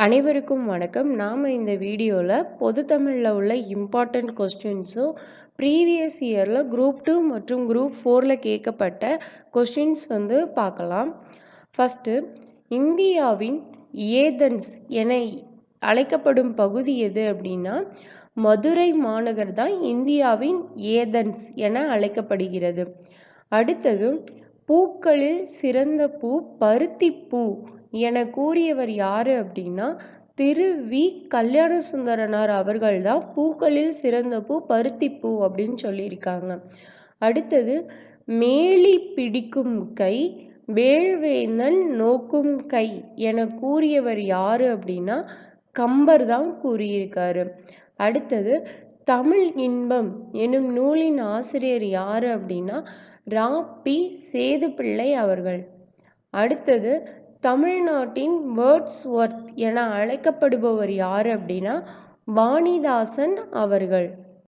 அனைவருக்கும் வணக்கம். நாம் இந்த வீடியோவில் பொதுத்தமிழில் உள்ள இம்பார்ட்டண்ட் கொஸ்டின்ஸும் ப்ரீவியஸ் இயரில் குரூப் 2 மற்றும் குரூப் 4ல் கேட்கப்பட்ட கொஸ்டின்ஸ் பார்க்கலாம். ஃபஸ்ட்டு, இந்தியாவின் ஏதென்ஸ் என அழைக்கப்படும் பகுதி எது அப்படின்னா மதுரை மாநகர் தான் இந்தியாவின் ஏதென்ஸ் என அழைக்கப்படுகிறது. அடுத்தது, பூக்களில் சிறந்த பூ பருத்திப்பூ என கூறியவர் யார் அப்படின்னா திரு வி கல்யாண சுந்தரனார் அவர்கள் தான் பூக்களில் சிறந்த பூ பருத்திப்பூ அப்படின்னு சொல்லியிருக்காங்க. அடுத்தது, மேலி பிடிக்கும் கை வேல்வேந்தன் நோக்கும் கை என கூறியவர் யார் அப்படின்னா கம்பர் தான் கூறியிருக்காரு. அடுத்தது, தமிழ் இன்பம் எனும் நூலின் ஆசிரியர் யார் அப்படின்னா ரா பி சேதுப்பிள்ளை அவர்கள். அடுத்தது, தமிழ்நாட்டின் வேர்ட்ஸ்வொர்த் என அழைக்கப்படுபவர் யார் அப்படின்னா வாணிதாசன் அவர்கள்.